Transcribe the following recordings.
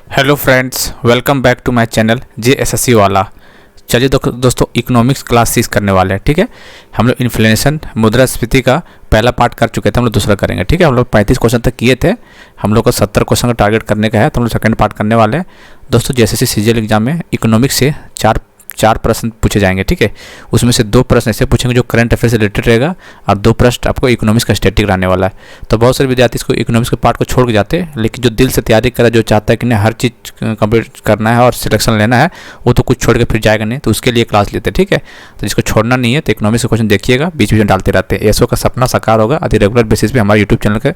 Hello friends, welcome back to my channel JSSC वाला। चलिए दोस्तों इकोनॉमिक्स क्लास 6 करने वाले हैं। ठीक है, हम लोग इन्फ्लेशन मुद्रास्फीति का पहला पार्ट कर चुके थे, हम लोग दूसरा करेंगे। ठीक है, हम लोग 35 क्वेश्चन तक किए थे, हम लोग को 70 क्वेश्चन का टारगेट करने का है, तो हम लोग सेकंड पार्ट करने वाले हैं। दोस्तों JSSC CGL एग्जाम में इकोनॉमिक्स से चार प्रश्न पूछे जाएंगे। ठीक है, उसमें से 2 प्रश्न ऐसे पूछेंगे जो करंट अफेयर से रिलेटेड रहेगा और 2 प्रश्न आपको इकोनॉमिक्स का स्टैटिक रहने वाला है। तो बहुत सारे विद्यार्थी इसको इकोनॉमिक्स के पार्ट को छोड़ के जाते हैं, लेकिन जो दिल से तैयारी करा, जो चाहता है कि नहीं हर चीज़ कंप्लीट करना है और सिलेक्शन लेना है, वो तो कुछ छोड़ के फिर जाएगा नहीं, तो उसके लिए क्लास लेते हैं। ठीक है, तो जिसको छोड़ना नहीं है तो इकोनॉमिक्स के क्वेश्चन देखिएगा, बीच बीच में डालते रहते हैं। ऐसो का सपना साकार होगा। अभी रेगुलर बेसिस पे हमारे यूट्यूब चैनल के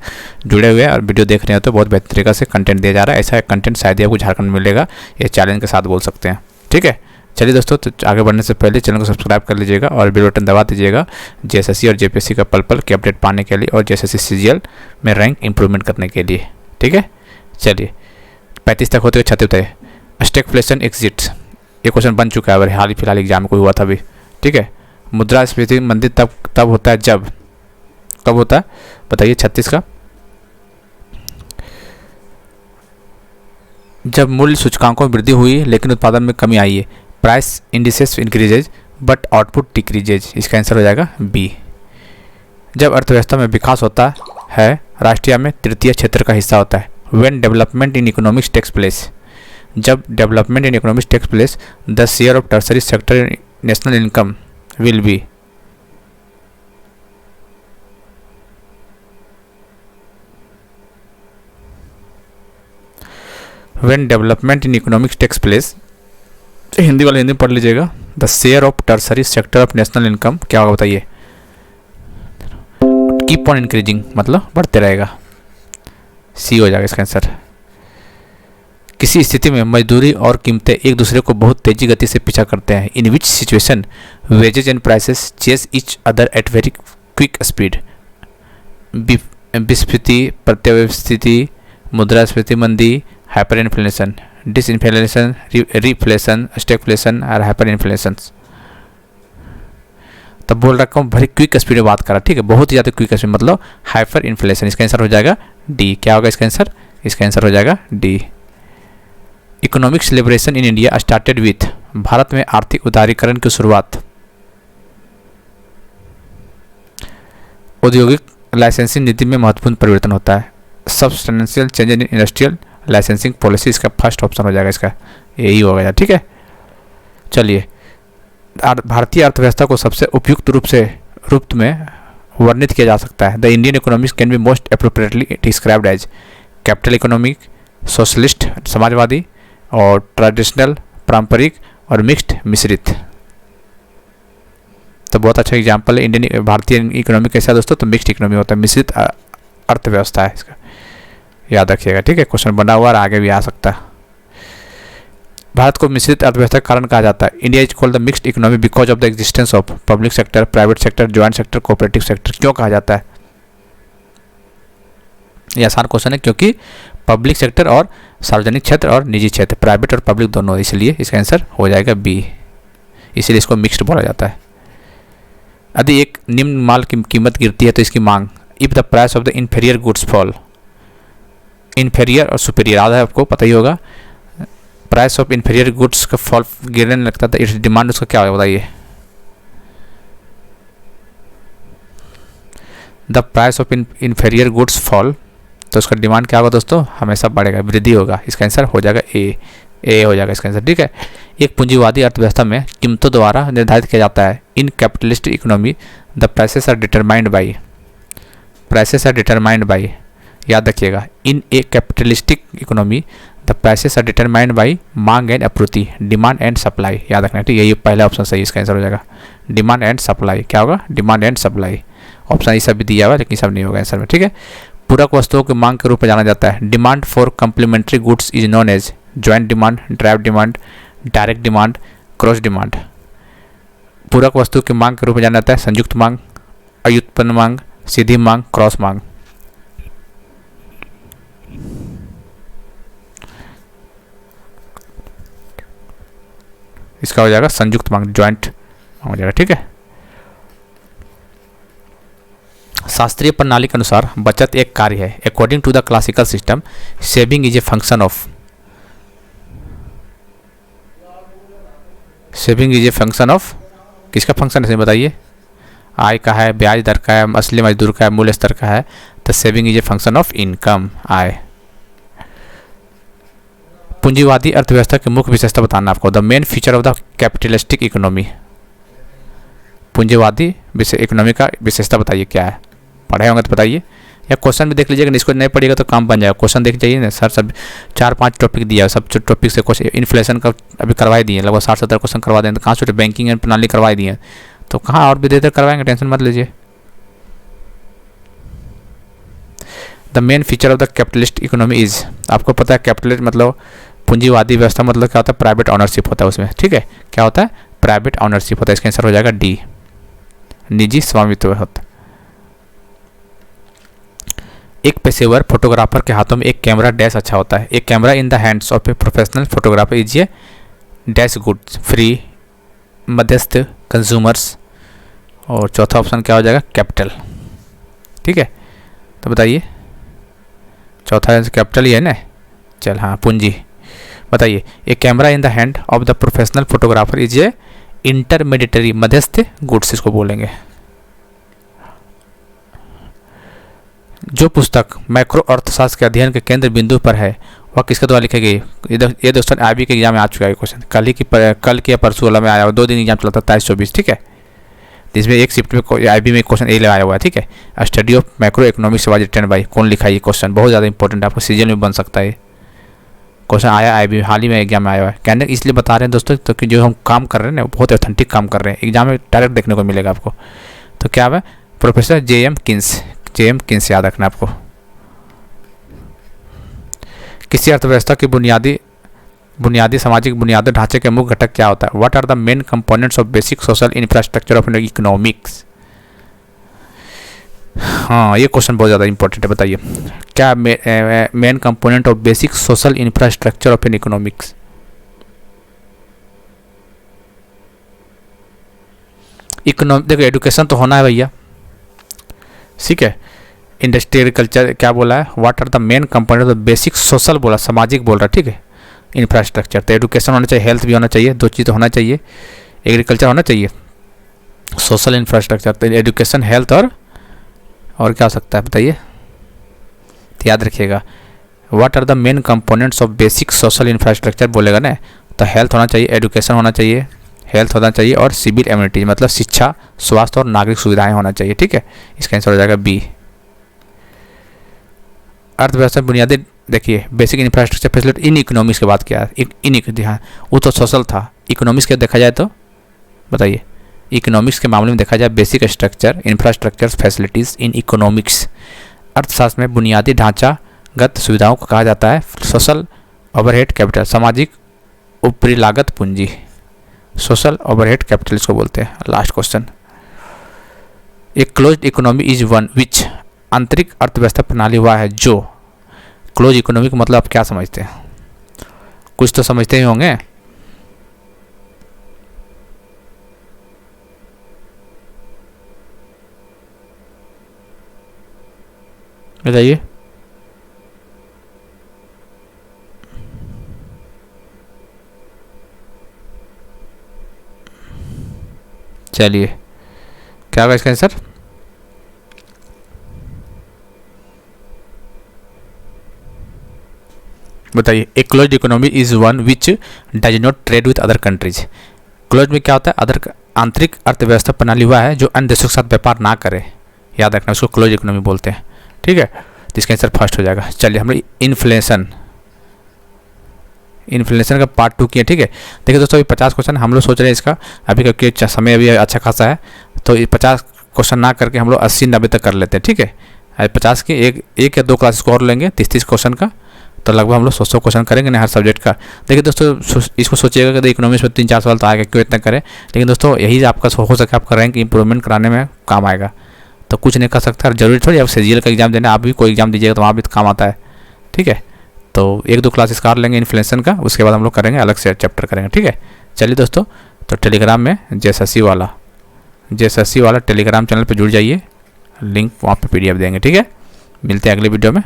जुड़े हुए हैं और वीडियो देख रहे हैं, तो बहुत बेहतर तरीके से कंटेंट दिया जा रहा है। ऐसा कंटेंट शायद ही आपको झारखंड में मिलेगा, ये चैलेंज के साथ बोल सकते हैं। ठीक है, चलिए दोस्तों, तो आगे बढ़ने से पहले चैनल को सब्सक्राइब कर लीजिएगा और बेल बटन दबा दीजिएगा JSSC और JPSC का पल पल के अपडेट पाने के लिए और JSSC CGL में रैंक इंप्रूवमेंट करने के लिए। ठीक है, चलिए 35 तक होते हुए 36 है। स्टैगफ्लेशन एग्जिट, ये क्वेश्चन बन चुका है, हाल ही फिलहाल एग्जाम में कोई हुआ था अभी। ठीक है, मुद्रास्फीति मंदिर तब होता है जब, कब होता है बताइए 36 का, जब मूल्य सूचकांकों में वृद्धि हुई लेकिन उत्पादन में कमी आई है। Price indices increases but output decreases, इसका आंसर हो जाएगा बी। जब अर्थव्यवस्था में विकास होता है, राष्ट्रीय में तृतीय क्षेत्र का हिस्सा होता है। When development in economics takes place, जब development in economics takes place the share of tertiary sector national income will be. When development in economics takes place, Hindi वाले हिंदी में पढ़ लीजिएगा, the share of tertiary sector of national income क्या होगा बताइए। Keep on increasing, मतलब बढ़ते रहेगा, सी हो जाएगा इसका आंसर। किसी स्थिति में मजदूरी और कीमतें एक दूसरे को बहुत तेजी गति से पीछा करते हैं। In which situation wages and prices chase each other at very quick speed. विस्फीति, प्रत्यवस्थिति, मुद्रास्फीति मंदी, hyper inflation, disinflation, reflation, stagflation और हाइपर इन्फ्लेशन। तब बोल रखा हूँ भाई क्विक स्पीड में बात करा। ठीक है, बहुत ही ज़्यादा क्विक स्पीड मतलब हाइपर इन्फ्लेशन, इसका आंसर हो जाएगा डी। क्या होगा इसका आंसर? इसका आंसर हो जाएगा D. Economics liberation in India started with, Bharat में आर्थिक उदारीकरण की शुरुआत। औद्योगिक लाइसेंसिंग नीति में महत्वपूर्ण परिवर्तन होता है। Substantial change in industrial licensing policy, इसका फर्स्ट ऑप्शन हो जाएगा, इसका यही होगा यार। ठीक है, चलिए भारतीय अर्थव्यवस्था को सबसे उपयुक्त रूप में वर्णित किया जा सकता है। The Indian economics can be most appropriately described as capital economic, socialist समाजवादी और ट्रेडिशनल पारंपरिक और मिक्स्ड मिश्रित। तो बहुत अच्छा एग्जाम्पल है इंडियन भारतीय इकोनॉमी कैसा दोस्तों, तो मिक्स्ड इकोनॉमी होता है, मिश्रित अर्थव्यवस्था है, इसका याद रखिएगा। ठीक है, क्वेश्चन बना हुआ और आगे भी आ सकता है। भारत को मिश्रित अर्थव्यवस्था का कारण कहा जाता है। India is called the mixed economy because of the existence of public sector, private sector, joint sector, cooperative sector. क्यों कहा जाता है? ये आसान क्वेश्चन है, क्योंकि पब्लिक सेक्टर और सार्वजनिक क्षेत्र और निजी क्षेत्र, प्राइवेट और पब्लिक दोनों, इसलिए इसका आंसर हो जाएगा बी। इसलिए इसको मिक्स्ड बोला जाता है। यदि एक निम्न माल की कीमत गिरती है तो इसकी मांग। If the price of the inferior goods fall, inferior और सुपीरियर आधा है, आपको पता ही होगा। प्राइस ऑफ इन्फीरियर गुड्स का फॉल गिरने लगता था, इट्स डिमांड उसका क्या होगा बताइए। The price of inferior goods fall, तो उसका डिमांड क्या होगा दोस्तों? हमेशा बढ़ेगा, वृद्धि होगा। इसका आंसर हो जाएगा ए हो जाएगा इसका आंसर। ठीक है, एक पूंजीवादी अर्थव्यवस्था में कीमतों द्वारा निर्धारित किया जाता है। In capitalist economy the prices are determined by, prices are determined by, याद रखिएगा। In a capitalistic economy the prices are determined by मांग एंड आपूर्ति, डिमांड एंड सप्लाई, याद रखना। ठीक है, यही पहला ऑप्शन सही, इसका आंसर हो जाएगा डिमांड एंड सप्लाई। क्या होगा? Demand and supply. ऑप्शन ये सब भी दिया हुआ है लेकिन सब नहीं होगा आंसर में। ठीक है, पूरक वस्तुओं की मांग के रूप में जाना जाता है। Demand for complementary goods is known as joint demand, drive demand, direct demand, cross demand. पूरक वस्तु की मांग के रूप में जाना जाता है संयुक्त मांग, अयुत्पन्न मांग, सीधी मांग, क्रॉस मांग। इसका हो जाएगा संयुक्त मांग, ज्वाइंट मांग हो जाएगा। ठीक है, शास्त्रीय प्रणाली के अनुसार बचत एक कार्य है। According to the classical system, saving is a function of saving is a function of, किसका फंक्शन है बताइए? आय का है, ब्याज दर का है, असली मजदूर का है, मूल्य स्तर का है। तो saving is a function of income, आय। पूंजीवादी अर्थव्यवस्था की मुख्य विशेषता बताना आपको। The main feature of the capitalistic economy, पूंजीवादी इकोनॉमी का विशेषता बताइए क्या है? पढ़े होंगे तो बताइए, या क्वेश्चन भी देख लीजिएगा, इसको नहीं पढ़िएगा तो काम बन जाएगा। क्वेश्चन देख जाइए ना सर, सब 4-5 टॉपिक दिया है, सब टॉपिक से क्वेश्चन। इन्फ्लेशन का अभी करवाई दिए, लगभग 60-70 क्वेश्चन करवा दें, तो कहाँ छोटे बैंकिंग प्रणाली करवाई दिए, तो कहाँ और भी देर करवाएंगे, टेंशन मत लीजिए। The main feature of the capitalist economy is, आपको पता है कैपिटलिस्ट मतलब पूंजीवादी व्यवस्था मतलब क्या होता है? प्राइवेट ऑनरशिप होता है उसमें, ठीक है। क्या होता है? प्राइवेट ऑनरशिप होता है। इसका आंसर हो जाएगा डी, निजी स्वामित्व होता है। एक पेशेवर फोटोग्राफर के हाथों में एक कैमरा डैश अच्छा होता है। एक camera in the hands of a professional photographer is a dash goods, free, मध्यस्थ, कंज्यूमर्स, और चौथा ऑप्शन क्या हो जाएगा? कैपिटल, ठीक है। तो बताइए, चौथा कैपिटल ही है ना? चल हाँ, पूंजी। बताइए, एक camera in the hand of the professional photographer is a intermediary, मध्यस्थ गुड्स इसको बोलेंगे। जो पुस्तक मैक्रो अर्थशास्त्र के अध्ययन के केंद्र बिंदु पर है वह किसके द्वारा लिखी गई? ये दोस्तों IB के एग्जाम में आ चुका है क्वेश्चन, कल की या परसों वाला में आया हुआ, 2 दिन एग्जाम चला था, 23-24, ठीक है। इसमें एक शिफ्ट में IB में क्वेश्चन ये आया हुआ है, ठीक है। Study of macro economics was written by, कौन लिखा है ये क्वेश्चन? बहुत ज़्यादा इंपॉर्टेंट है, आपको सीजन में बन सकता है क्वेश्चन, आया IB हाल ही में एग्जाम में आया हुआ है। कहने इसलिए बता रहे हैं दोस्तों, तो कि जो हम काम कर रहे हैं ना, वो बहुत ऑथेंटिक काम कर रहे हैं, एग्जाम में डायरेक्ट देखने को मिलेगा आपको। तो क्या है? प्रोफेसर JM किन्स याद रखना आपको। किसी अर्थव्यवस्था की बुनियादी सामाजिक बुनियादी ढांचे के मुख्य घटक क्या होता है? What are the main components of basic social infrastructure of economics? हाँ, ये क्वेश्चन बहुत ज़्यादा इंपॉर्टेंट है, बताइए क्या main component of basic social infrastructure of an economics? देखो, एजुकेशन तो होना है भैया, ठीक है। इंडस्ट्री, एग्रीकल्चर, क्या बोला है? What are the main component of basic social बोला, सामाजिक बोल रहा है, ठीक है। इंफ्रास्ट्रक्चर तो एजुकेशन होना चाहिए, हेल्थ भी होना चाहिए, 2 चीज़ तो होना चाहिए, एग्रीकल्चर होना चाहिए, सोशल इंफ्रास्ट्रक्चर। तो एजुकेशन, हेल्थ और क्या हो सकता है बताइए? तो याद रखिएगा, what are the main components of basic social infrastructure बोलेगा ना, तो हेल्थ होना चाहिए, एजुकेशन होना चाहिए, हेल्थ होना चाहिए, और सिविल एम्यूनिटी मतलब शिक्षा, स्वास्थ्य और नागरिक सुविधाएं होना चाहिए, ठीक है। इसका आंसर हो जाएगा बी। अर्थव्यवस्था बुनियादी, देखिए basic infrastructure facility in economics के बाद क्या है? ध्यान, वो तो सोशल था। इकोनॉमिक्स के देखा जाए तो बताइए, इकोनॉमिक्स के मामले में देखा जाए basic structure infrastructure facilities in economics, अर्थशास्त्र में बुनियादी ढांचागत सुविधाओं को कहा जाता है सोशल ओवरहेड कैपिटल, सामाजिक ऊपरी लागत पूंजी, सोशल ओवरहेड कैपिटल इसको बोलते हैं। लास्ट क्वेश्चन, एक closed economy is one which, आंतरिक अर्थव्यवस्था प्रणाली हुआ है जो, क्लोज इकोनॉमी का मतलब आप क्या समझते हैं? कुछ तो समझते ही होंगे। बताइए। चलिए, क्या होगा इसका आंसर? बताइए। A closed economy is one which does not trade with other countries. Close में क्या होता है? अदर, आंतरिक अर्थव्यवस्था प्रणाली हुआ है जो अन्य देशों के साथ व्यापार ना करे, याद रखना, उसको क्लोज इकोनॉमी बोलते हैं, ठीक है। जिसका आंसर फर्स्ट हो जाएगा। चलिए, हम लोग इन्फ्लेशन का पार्ट 2 किए, ठीक है। देखिए दोस्तों, अभी 50 क्वेश्चन हम लोग सोच रहे हैं इसका, अभी क्योंकि समय अभी अच्छा खासा है, तो 50 क्वेश्चन ना करके हम लोग 80-90 तक कर लेते हैं, ठीक है। 50 के एक या 2 क्लासेस को और लेंगे 30-30 क्वेश्चन का, तो लगभग हम लोग 100 क्वेश्चन करेंगे ना हर सब्जेक्ट का। देखिए दोस्तों, इसको सोचिएगा कि इकोनॉमिक्स में 3-4 सवाल तो आएगा, क्यों इतना करें, लेकिन दोस्तों यही आपका हो सके आपका रैंक इंप्रूवमेंट कराने में काम आएगा। तो कुछ नहीं कर सकता, जरूरी थोड़ी आप CGL का एग्जाम देना, आप भी कोई एग्जाम दीजिएगा तो वहाँ भी काम आता है, ठीक है। तो 1-2 क्लासेस कर लेंगे इन्फ्लेशन का, उसके बाद हम लोग करेंगे अलग से चैप्टर करेंगे, ठीक है। चलिए दोस्तों, तो टेलीग्राम में JSSC वाला टेलीग्राम चैनल पर जुड़ जाइए, लिंक वहाँ पे PDF देंगे, ठीक है। मिलते हैं अगले वीडियो में।